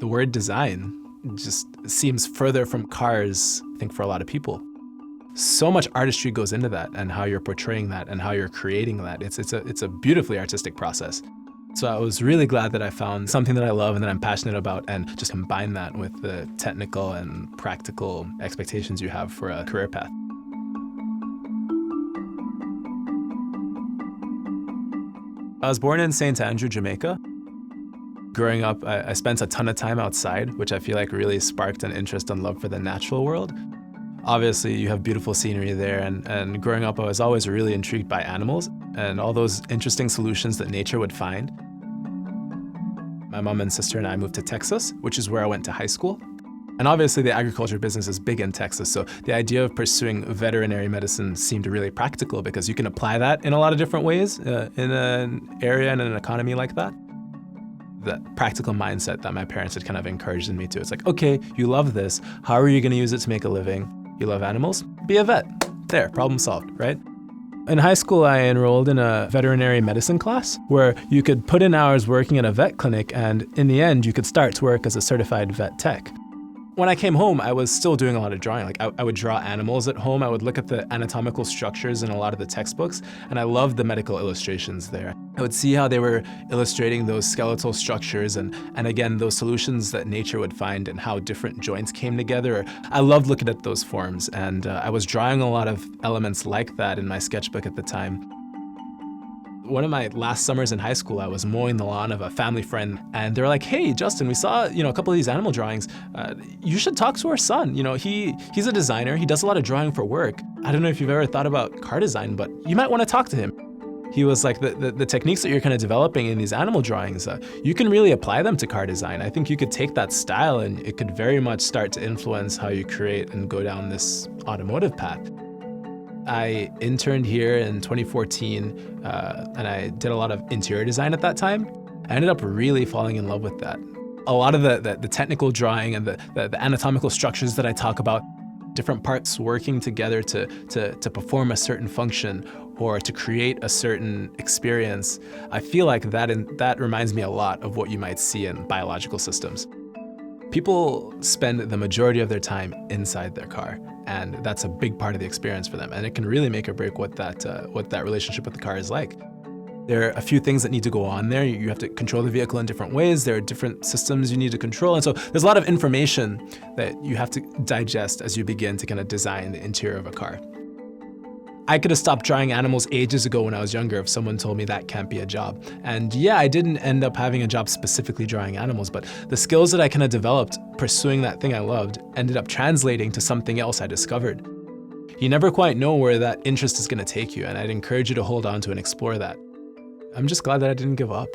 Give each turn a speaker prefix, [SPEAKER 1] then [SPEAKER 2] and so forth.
[SPEAKER 1] the word design just seems further from cars, I think, for a lot of people. So much artistry goes into that and how you're portraying that and how you're creating that. It's a beautifully artistic process. So I was really glad that I found something that I love and that I'm passionate about and just combine that with the technical and practical expectations you have for a career path. I was born in St. Andrew, Jamaica. Growing up, I spent a ton of time outside, which I feel like really sparked an interest and love for the natural world. Obviously, you have beautiful scenery there, and growing up, I was always really intrigued by animals and all those interesting solutions that nature would find. My mom and sister and I moved to Texas, which is where I went to high school. And obviously, the agriculture business is big in Texas, so the idea of pursuing veterinary medicine seemed really practical because you can apply that in a lot of different ways in an area and an economy like that. That practical mindset that my parents had kind of encouraged in me to. It's like, okay, you love this. How are you going to use it to make a living? You love animals? Be a vet. There, problem solved, right? In high school, I enrolled in a veterinary medicine class where you could put in hours working at a vet clinic, and in the end, you could start to work as a certified vet tech. When I came home, I was still doing a lot of drawing. Like I would draw animals at home. I would look at the anatomical structures in a lot of the textbooks, and I loved the medical illustrations there. I would see how they were illustrating those skeletal structures and again, those solutions that nature would find and how different joints came together. I loved looking at those forms, and I was drawing a lot of elements like that in my sketchbook at the time. One of my last summers in high school, I was mowing the lawn of a family friend, and they were like, "Hey, Justin, we saw a couple of these animal drawings. You should talk to our son. He's a designer. He does a lot of drawing for work. I don't know if you've ever thought about car design, but you might want to talk to him." He was like, the techniques that you're kind of developing in these animal drawings, you can really apply them to car design. I think you could take that style and it could very much start to influence how you create and go down this automotive path. I interned here in 2014, and I did a lot of interior design at that time. I ended up really falling in love with that. A lot of the technical drawing and the anatomical structures that I talk about, different parts working together to perform a certain function or to create a certain experience, I feel like that reminds me a lot of what you might see in biological systems. People spend the majority of their time inside their car, and that's a big part of the experience for them, and it can really make or break what that relationship with the car is like. There are a few things that need to go on there. You have to control the vehicle in different ways. There are different systems you need to control, and so there's a lot of information that you have to digest as you begin to kind of design the interior of a car. I could have stopped drawing animals ages ago when I was younger if someone told me that can't be a job. And yeah, I didn't end up having a job specifically drawing animals, but the skills that I kind of developed pursuing that thing I loved ended up translating to something else I discovered. You never quite know where that interest is going to take you, and I'd encourage you to hold on to and explore that. I'm just glad that I didn't give up.